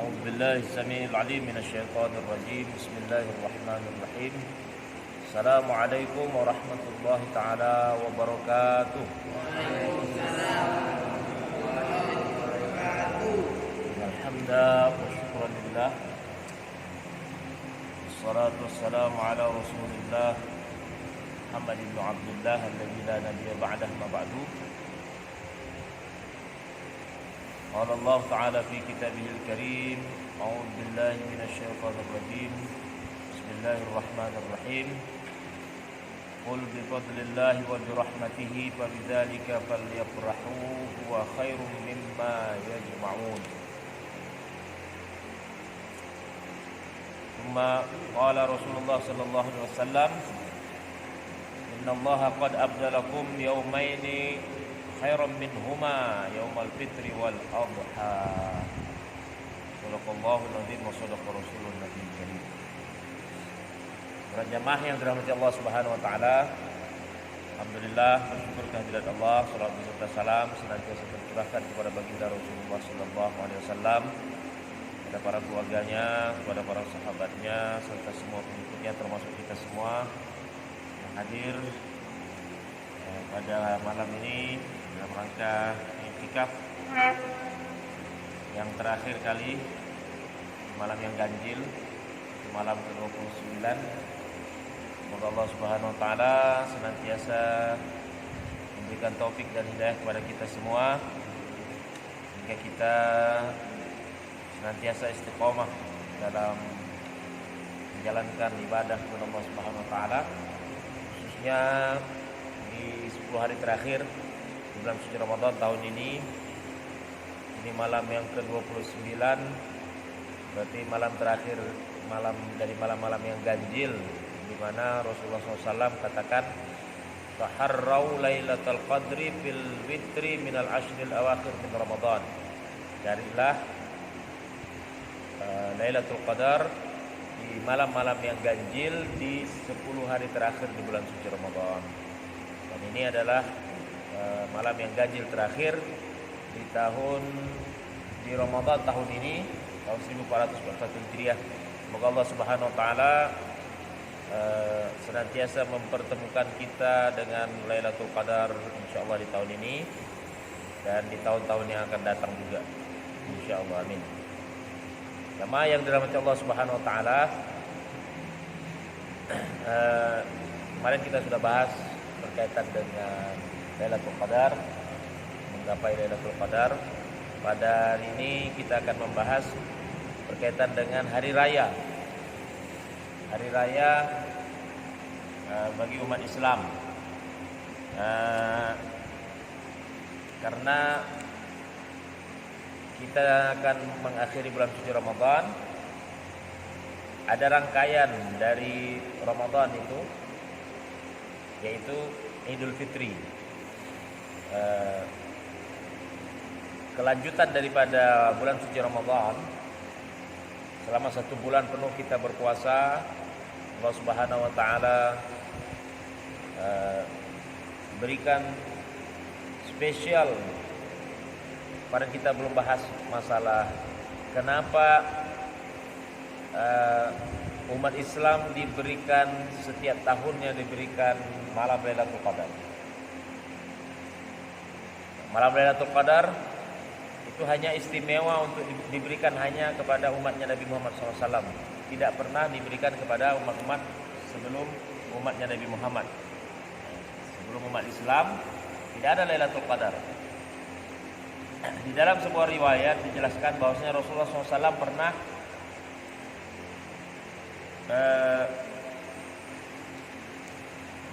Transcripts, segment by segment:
أعوذ بالله السميع العليم من الشيطان الرجيم. بسم الله الرحمن الرحيم. السلام عليكم ورحمة الله تعالى وبركاته. الحمد والشكر لله والصلاة والسلام على رسول الله محمد بن عبد الله الذي لا نبي بعده ما بعد. قال الله تعالى في كتابه الكريم: أعوذ بالله من الشيطان الرجيم. بسم الله الرحمن الرحيم. قل بفضل الله وبرحمته فبذلك فليفرحوا هو خير مما يجمعون. ثم قال رسول الله صلى الله عليه وسلم: إن الله قد أبدلكم يومين khairan minhuma yaumal fitri wal adha. Shadaqallahu al-azim wa shadaqa rasulun nabiyil karim. Para jamaah yang dirahmati Allah Subhanahu wa taala, alhamdulillah, bersyukur kehadirat Allah, salawat serta salam senantiasa tercurahkan kepada baginda Rasulullah sallallahu alaihi wasallam, kepada para keluarganya, kepada para sahabatnya serta semua pengikutnya termasuk kita semua yang hadir pada malam ini dalam rangka i'tikaf yang terakhir kali, malam yang ganjil, malam ke-29. Semoga Allah Subhanahu wa taala senantiasa memberikan taufik dan hidayah kepada kita semua hingga kita senantiasa istiqomah dalam menjalankan ibadah kepada Allah Subhanahu wa taala, khususnya di 10 hari terakhir di bulan suci Ramadan tahun ini. Ini malam yang ke-29, berarti malam terakhir, malam dari malam-malam yang ganjil, di mana Rasulullah SAW katakan, taharrau lailatul qadri fil witri minal ashril awakhir min Ramadan. Carilah Lailatul Qadar di malam-malam yang ganjil di 10 hari terakhir di bulan suci Ramadan. Dan ini adalah malam yang ganjil terakhir di Ramadan tahun ini, tahun 1441 Hijriah. Semoga Allah Subhanahu wa taala senantiasa mempertemukan kita dengan Lailatul Qadar insyaallah di tahun ini dan di tahun-tahun yang akan datang juga insyaallah, amin. Jamaah yang dirahmati Allah Subhanahu wa taala, kemarin kita sudah bahas berkaitan dengan Lailatul Qadar, menggapai Lailatul Qadar. Pada hari ini kita akan membahas berkaitan dengan hari raya. Hari raya bagi umat Islam. Karena kita akan mengakhiri bulan suci Ramadan, ada rangkaian dari Ramadan itu, yaitu Idul Fitri, kelanjutan daripada bulan suci Ramadan. Selama 1 bulan penuh kita berpuasa, Allah Subhanahu wa taala berikan spesial. Pada kita belum bahas masalah kenapa umat Islam diberikan setiap tahunnya diberikan malam Lailatul Qadar. Malam Lailatul Qadar itu hanya istimewa untuk diberikan hanya kepada umatnya Nabi Muhammad SAW. Tidak pernah diberikan kepada umat-umat sebelum umatnya Nabi Muhammad. Sebelum umat Islam tidak ada Lailatul Qadar. Di dalam sebuah riwayat dijelaskan bahwasanya Rasulullah SAW pernah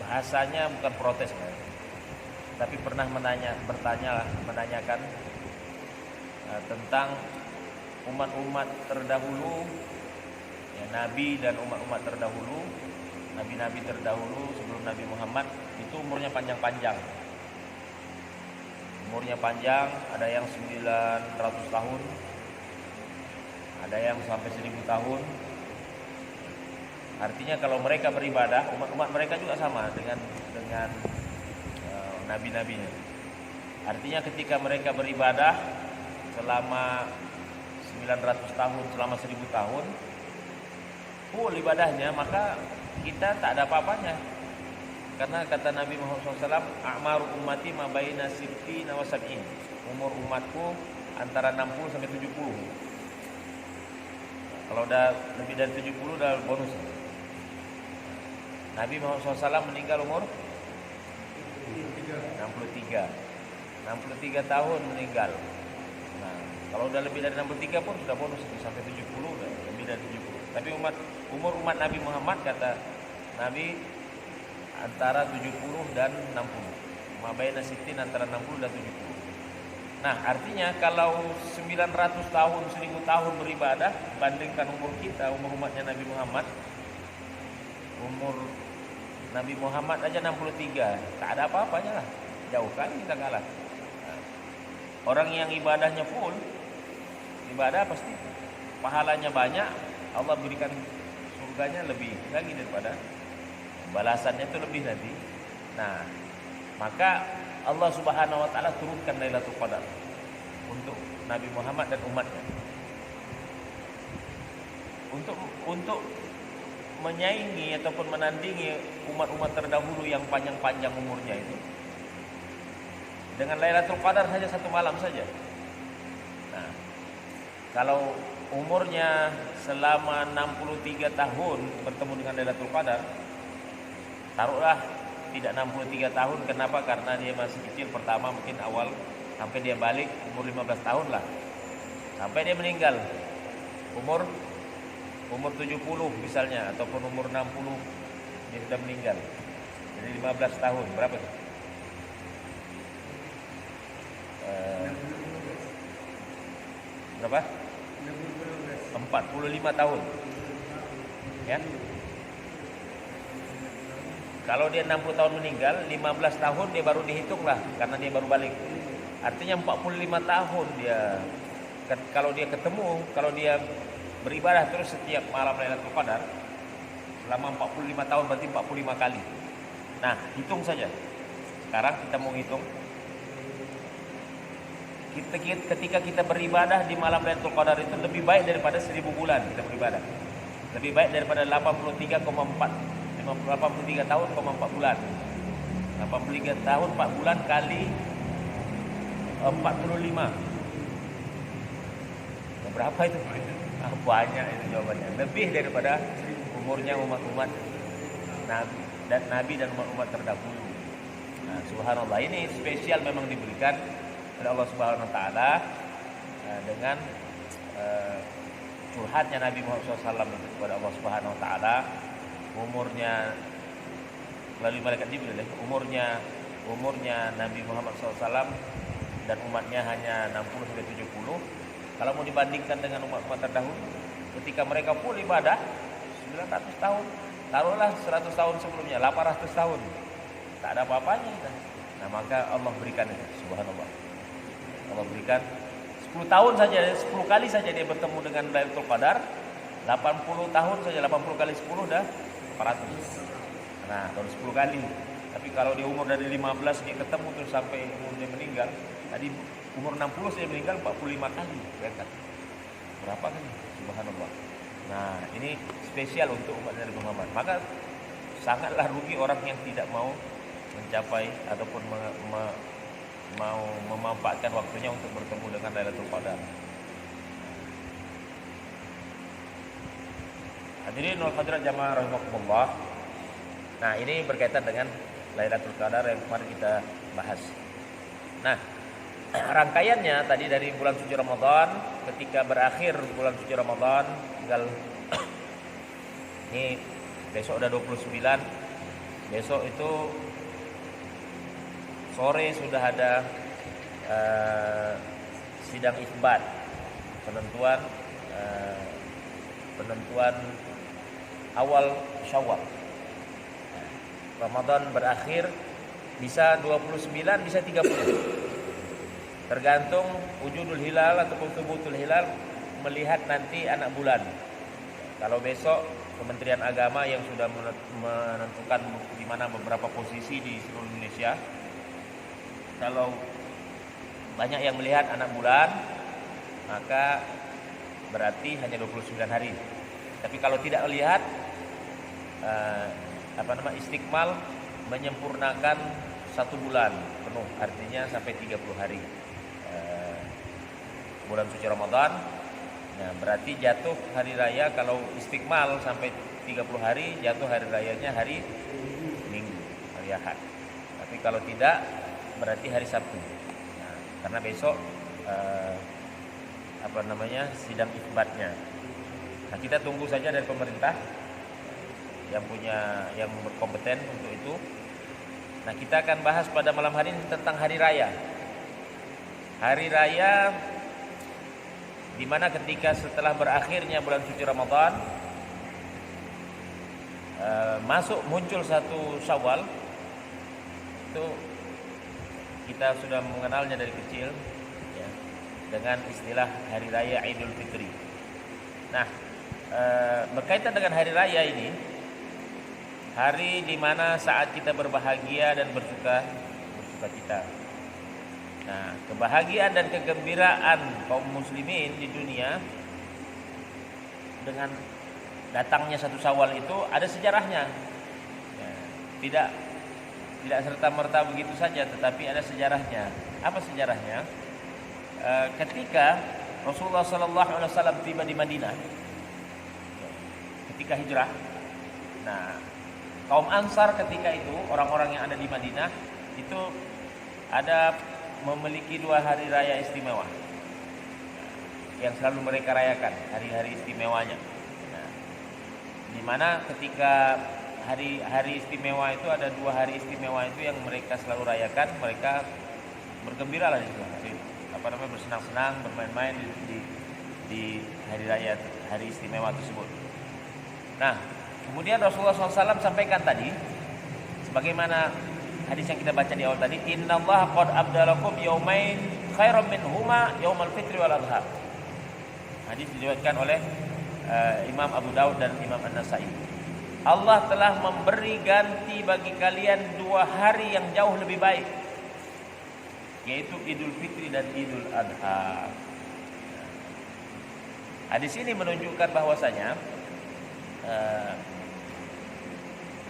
bahasanya bukan protes, tapi pernah menanyakan tentang umat-umat terdahulu, ya, nabi dan umat-umat terdahulu, nabi-nabi terdahulu sebelum Nabi Muhammad itu umurnya panjang-panjang. Umurnya panjang, ada yang 900 tahun, ada yang sampai 1000 tahun. Artinya kalau mereka beribadah, umat-umat mereka juga sama dengan nabi-nabinya. Artinya ketika mereka beribadah selama 900 tahun, selama 1000 tahun full ibadahnya, maka kita tak ada apa-apanya. Karena kata Nabi Muhammad SAW, a'maru ummati ma baina sittina wa sab'in. Umur umatku antara 60 sampai 70. Kalau udah lebih dari 70 udah bonus. Nabi Muhammad SAW meninggal umur 63. 63 tahun meninggal. Nah, kalau udah lebih dari 63 pun sudah bonus, sampai 70 udah lebih dari 70. Tapi umur umat Nabi Muhammad, kata Nabi, antara 70 dan 60. Mabaina sitin, antara 60 dan 70. Nah, artinya kalau 900 tahun, 1000 tahun beribadah, bandingkan umur kita, umur umatnya Nabi Muhammad. Umur Nabi Muhammad aja 63, tak ada apa-apanya lah. Jauh kan kita kalah. Nah, orang yang ibadahnya full, ibadah pasti pahalanya banyak, Allah berikan surganya lebih lagi daripada balasannya itu lebih nanti. Nah, maka Allah Subhanahu wa taala turunkan Lailatul Qadar untuk Nabi Muhammad dan umatnya. Untuk menyaingi ataupun menandingi umat-umat terdahulu yang panjang-panjang umurnya itu. Dengan Lailatul Qadar saja satu malam saja. Nah, kalau umurnya selama 63 tahun bertemu dengan Lailatul Qadar, taruhlah tidak 63 tahun, kenapa? Karena dia masih kecil pertama, mungkin awal, sampai dia balik umur 15 tahun lah, sampai dia meninggal umur 70 misalnya, ataupun umur 60 dia sudah meninggal. Jadi 15 tahun berapa tuh? 45 tahun. Ya. Kalau dia 60 tahun meninggal, 15 tahun dia baru dihitung lah, karena dia baru balik. Artinya 45 tahun dia, kalau dia ketemu, kalau dia beribadah terus setiap malam Lailatul Qadar selama 45 tahun, berarti 45 kali. Nah, hitung saja. Sekarang kita mau hitung. Ketika kita beribadah di malam Lailatul Qadar itu lebih baik daripada 1000 bulan kita beribadah. Lebih baik daripada 83 tahun, 4 bulan. 83 tahun 4 bulan kali 45. Berapa itu? Banyak itu jawabannya. Lebih daripada umurnya umat-umat Nabi dan umat-umat terdahulu. Nah, subhanallah, ini spesial memang diberikan oleh Allah Subhanahu wa taala dengan curhatnya Nabi Muhammad SAW kepada Allah Subhanahu wa taala. Umurnya melalui malaikat Jibril, umurnya Nabi Muhammad SAW dan umatnya hanya 60 sampai 70. Kalau mau dibandingkan dengan umat-umat terdahulu, ketika mereka full ibadah 900 tahun, taruhlah 100 tahun sebelumnya, 800 tahun, tak ada apa-apanya kita. Nah, maka Allah berikan itu, subhanallah. Allah berikan 10 tahun saja, 10 kali saja dia bertemu dengan Lailatul Qadar. 80 tahun saja, 80 kali 10 dah 400. Nah, tahun 10 kali. Tapi kalau di umur dari 15 dia ketemu terus sampai umur dia meninggal, tadi umur 60 dia meninggal 45 kali. Lihat. Berapa kan? Subhanallah. Nah, ini spesial untuk umat Nabi Muhammad. Maka sangatlah rugi orang yang tidak mau mencapai ataupun mau memanfaatkan waktunya untuk bertemu dengan Lailatul Qadar. Hadirin wal hadirat jamaah rahimakumullah. Nah, ini berkaitan dengan Lailatul Qadar yang kemarin kita bahas. Nah, rangkaiannya tadi dari bulan suci Ramadan, ketika berakhir bulan suci Ramadan, tinggal ini besok udah 29. Besok itu sore sudah ada sidang isbat, penentuan awal Syawal. Ramadan berakhir bisa 29, bisa 30. Tergantung wujudul hilal ataupun thubutul hilal, melihat nanti anak bulan. Kalau besok Kementerian Agama yang sudah menentukan di mana beberapa posisi di seluruh Indonesia, kalau banyak yang melihat anak bulan, maka berarti hanya 29 hari. Tapi kalau tidak lihat istikmal, menyempurnakan 1 bulan penuh, artinya sampai 30 hari bulan suci Ramadan. Nah, berarti jatuh hari raya kalau istikmal sampai 30 hari, jatuh hari rayanya hari Minggu, hari Ahad. Tapi kalau tidak, berarti hari Sabtu. Nah, karena besok sidang isbatnya. Nah, kita tunggu saja dari pemerintah yang berkompeten untuk itu. Nah, kita akan bahas pada malam hari ini tentang hari raya. Hari raya di mana ketika setelah berakhirnya bulan suci Ramadan, muncul 1 Syawal. Itu kita sudah mengenalnya dari kecil ya, dengan istilah hari raya Idul Fitri. Nah, berkaitan dengan hari raya ini, hari di mana saat kita berbahagia dan bersuka cita. Nah, kebahagiaan dan kegembiraan kaum muslimin di dunia dengan datangnya 1 Syawal itu ada sejarahnya. Ya, tidak serta-merta begitu saja, tetapi ada sejarahnya. Apa sejarahnya? Ketika Rasulullah SAW tiba di Madinah, ketika hijrah. Nah, kaum Ansar ketika itu, orang-orang yang ada di Madinah itu ada memiliki 2 hari raya istimewa yang selalu mereka rayakan, hari-hari istimewanya. Nah, di mana ketika hari istimewa itu ada 2 hari istimewa itu yang mereka selalu rayakan, mereka bergembira lah di situ. Bersenang-senang, bermain-main di hari raya, hari istimewa tersebut. Nah, kemudian Rasulullah SAW sampaikan tadi, sebagaimana hadis yang kita baca di awal tadi, innallaha qad abdalakum yaumain khairam minhuma yaumal fitri wal adha. Hadis diriwayatkan oleh Imam Abu Daud dan Imam An-Nasai. Allah telah memberi ganti bagi kalian 2 hari yang jauh lebih baik, yaitu Idul Fitri dan Idul Adha. Hadis ini menunjukkan bahwasanya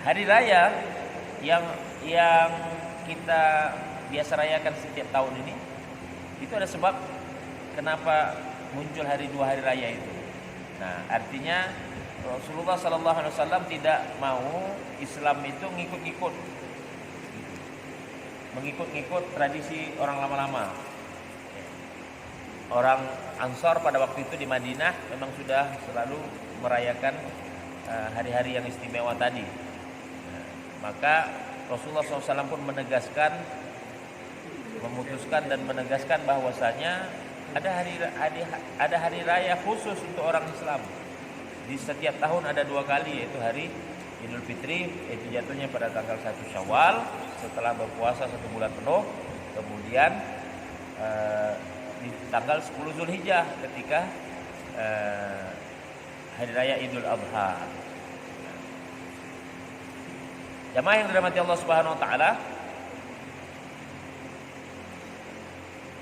hari raya yang kita biasa rayakan setiap tahun ini, itu ada sebab kenapa muncul 2 hari raya itu. Nah, artinya Rasulullah SAW tidak mau Islam itu mengikut tradisi orang lama-lama. Orang Ansar pada waktu itu di Madinah memang sudah selalu merayakan hari-hari yang istimewa tadi. Maka Rasulullah SAW pun memutuskan dan menegaskan bahwasanya ada hari raya khusus untuk orang Islam. Di setiap tahun ada 2 kali, yaitu hari Idul Fitri, yaitu jatuhnya pada tanggal 1 Syawal setelah berpuasa 1 bulan penuh, kemudian di tanggal 10 Zulhijjah ketika hari raya Idul Adha. Jamaah yang dirahmati Allah Subhanahu wa taala,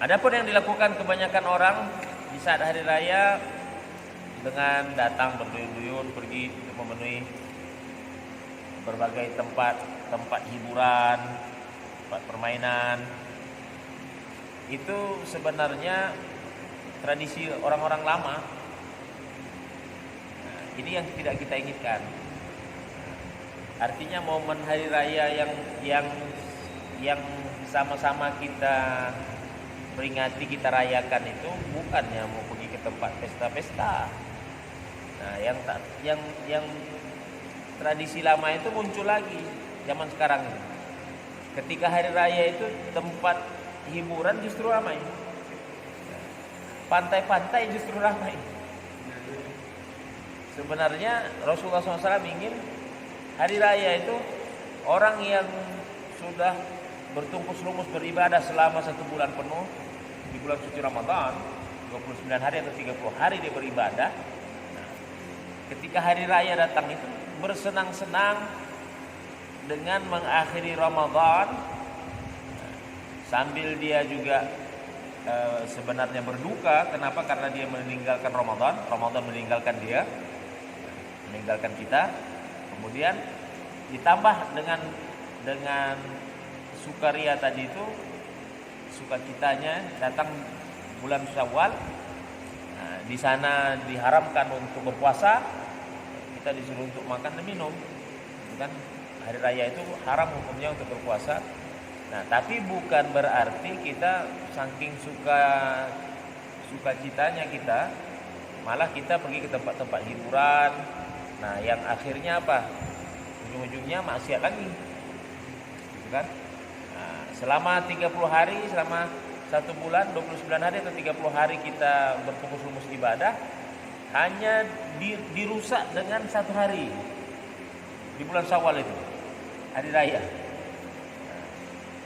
adapun yang dilakukan kebanyakan orang di saat hari raya dengan datang berduyun-duyun pergi untuk memenuhi berbagai tempat hiburan, tempat permainan, itu sebenarnya tradisi orang-orang lama. Nah, ini yang tidak kita inginkan. Artinya momen hari raya yang sama-sama kita peringati, kita rayakan itu bukannya mau pergi ke tempat pesta-pesta. Nah, yang tradisi lama itu muncul lagi zaman sekarang ini. Ketika hari raya itu tempat hiburan justru ramai, pantai-pantai justru ramai. Sebenarnya Rasulullah SAW ingin hari raya itu orang yang sudah bertungkus lumus beribadah selama 1 bulan penuh di bulan suci Ramadan, 29 hari atau 30 hari dia beribadah. Nah, ketika hari raya datang itu bersenang-senang dengan mengakhiri Ramadan, sambil dia juga sebenarnya berduka. Kenapa? Karena dia meninggalkan Ramadan, Ramadan meninggalkan dia, meninggalkan kita. Kemudian ditambah dengan sukaria tadi itu, sukacitanya datang bulan Syawal. Nah, di sana diharamkan untuk berpuasa, kita disuruh untuk makan dan minum. Bukan hari raya itu haram hukumnya untuk berpuasa. Nah, tapi bukan berarti kita saking sukacitanya kita malah kita pergi ke tempat-tempat hiburan. Nah, yang akhirnya apa? Ujung-ujungnya maksiat lagi. Gitu kan? Nah, selama 30 hari, selama 1 bulan, 29 hari atau 30 hari kita berfokus-fokus ibadah, hanya dirusak dengan 1 hari di bulan Syawal itu, hari raya.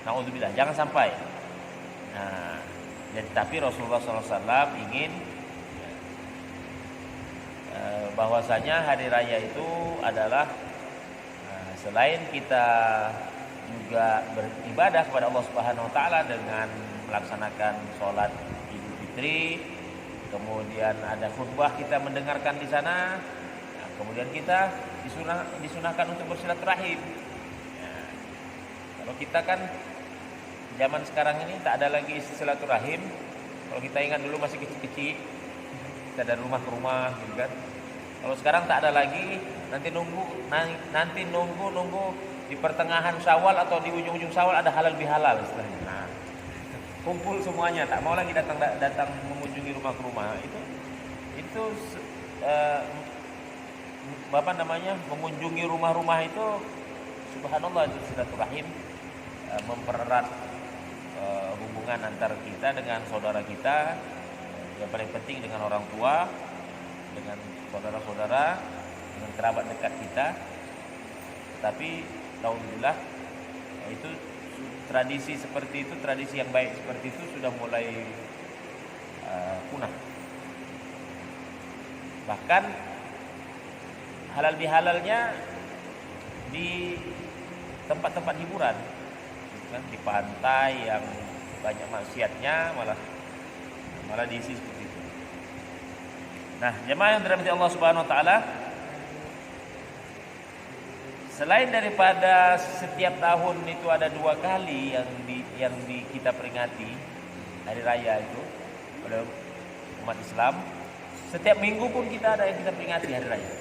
Nauzubillah, jangan sampai. Nah, jadi tapi Rasulullah SAW ingin bahwasanya hari raya itu adalah selain kita juga beribadah kepada Allah Subhanahu Wa Taala dengan melaksanakan sholat Idul Fitri, kemudian ada khutbah kita mendengarkan di sana. Nah, kemudian kita disunahkan untuk bersilaturahim. Nah, kalau kita kan zaman sekarang ini tak ada lagi silaturahim. Kalau kita ingat dulu masih kecil-kecil, kita dari rumah ke rumah, gitu kan. Kalau sekarang tak ada lagi, nanti nunggu di pertengahan Syawal atau di ujung-ujung Syawal ada halal bihalal istilahnya. Nah, kumpul semuanya, tak mau lagi datang mengunjungi rumah ke rumah. Itu mengunjungi rumah-rumah itu, subhanallah, itu silaturahim, mempererat hubungan antar kita dengan saudara kita, yang paling penting dengan orang tua, dengan saudara-saudara, dengan kerabat dekat kita. Tapi alhamdulillah, itu tradisi seperti itu, tradisi yang baik seperti itu sudah mulai punah. Bahkan halal bihalalnya di tempat-tempat hiburan, kan, di pantai yang banyak maksiatnya malah diisi seperti itu. Nah, jemaah yang dirahmati Allah Subhanahu Wa Taala, selain daripada setiap tahun itu ada 2 kali yang kita peringati hari raya itu oleh umat Islam, setiap minggu pun kita ada yang kita peringati hari raya.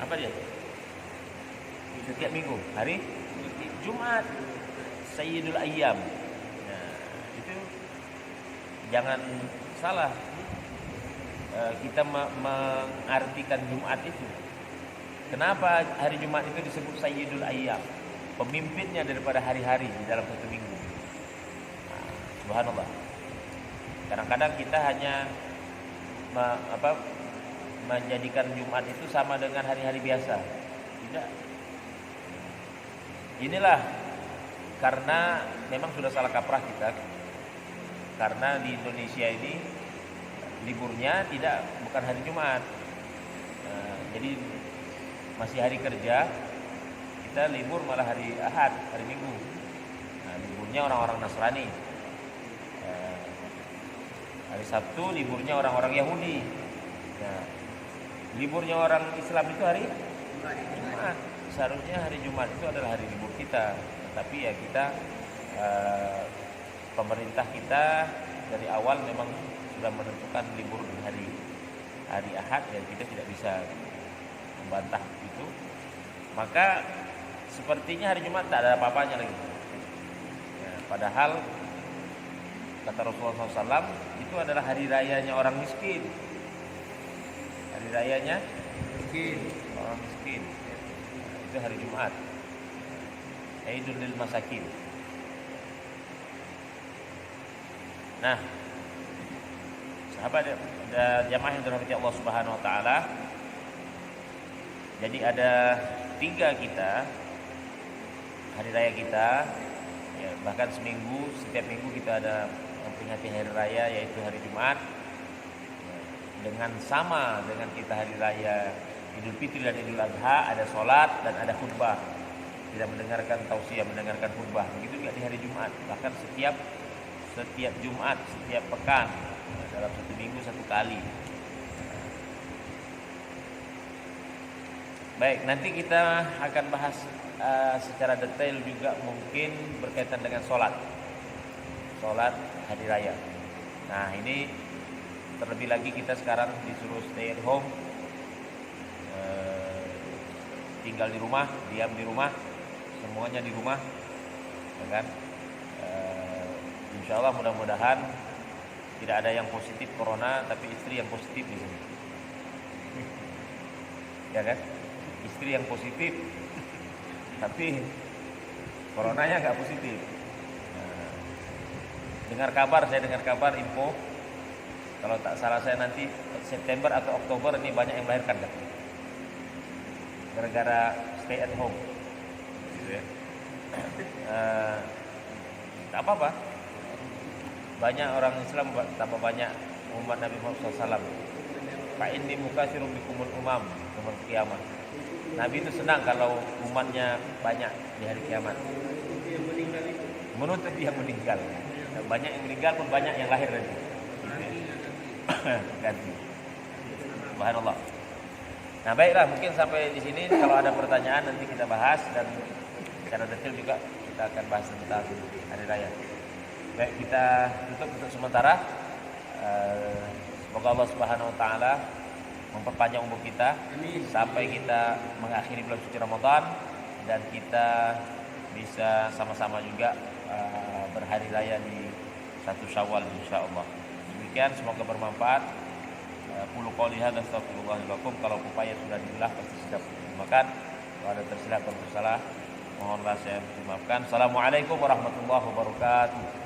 Apa dia? Setiap minggu hari Jumat, Sayyidul Ayyam. Nah, itu jangan salah kita mengartikan Jumat itu. Kenapa hari Jumat itu disebut Sayyidul Ayyam? Pemimpinnya daripada hari-hari di dalam satu minggu. Nah, subhanallah. Kadang-kadang kita hanya menjadikan Jumat itu sama dengan hari-hari biasa. Tidak. Inilah karena memang sudah salah kaprah kita. Karena di Indonesia ini liburnya bukan hari Jumat. Jadi masih hari kerja, kita libur malah hari Ahad, hari Minggu. Nah, liburnya orang-orang Nasrani. Hari Sabtu liburnya orang-orang Yahudi. Nah, liburnya orang Islam itu hari Jumat. Seharusnya hari Jumat itu adalah hari libur kita. Tetapi ya kita, pemerintah kita dari awal memang sudah menentukan libur hari Ahad, dan kita tidak bisa membantah itu. Maka sepertinya hari Jumat tak ada apa-apanya lagi. Ya, padahal kata Rasulullah SAW, itu adalah hari rayanya orang miskin. Hari rayanya orang miskin. Nah, itu hari Jumat. Aidul lil masakin. Nah, sahabat ada jamaah yang dirahmati Allah Subhanahu Wa Taala. Jadi ada 3 kita hari raya kita, ya, bahkan setiap minggu kita ada memperingati hari raya, yaitu hari Jumat, dengan sama dengan kita hari raya Idul Fitri dan Idul Adha, ada sholat dan ada khutbah, tidak mendengarkan tausiah, mendengarkan khutbah. Begitu juga di hari Jumat. Bahkan setiap setiap Jumat, setiap pekan, dalam satu minggu satu kali. Baik, nanti kita akan bahas secara detail juga mungkin berkaitan dengan sholat hari raya. Nah, ini terlebih lagi kita sekarang disuruh stay at home, tinggal di rumah, diam di rumah, semuanya di rumah, ya kan? Insya Allah mudah-mudahan tidak ada yang positif corona, tapi istri yang positif di sini, ya kan? Istri yang positif, tapi coronanya nggak positif. Saya dengar kabar info, kalau tak salah saya nanti September atau Oktober ini banyak yang melahirkan kan? Gara-gara stay at home, gitu ya. Tak apa-apa. Banyak orang Islam tambah banyak umat Nabi Muhammad SAW. Fa inni mukatsirun bikumul umam yaumil qiyamah. Nabi itu senang kalau umatnya banyak di hari kiamat. Menuntut yang meninggal. Banyak yang meninggal pun banyak yang lahir nanti. Ganti. Subhanallah. Nah, baiklah, mungkin sampai di sini. Kalau ada pertanyaan nanti kita bahas, dan secara detail juga kita akan bahas tentang hari raya. Baik, kita tutup untuk sementara. Semoga Allah Subhanahu wa taala memperpanjang umur kita sampai kita mengakhiri bulan suci Ramadan, dan kita bisa sama-sama juga berhari raya di 1 Syawal insyaallah. Demikian, semoga bermanfaat. Qulu qouli hadza astaghfirullah lakum. Kalau upaya sudah dibelah pasti sudah dimakan. Kalau ada tersilap atau bersalah, mohonlah saya dimaafkan. Assalamualaikum warahmatullahi wabarakatuh.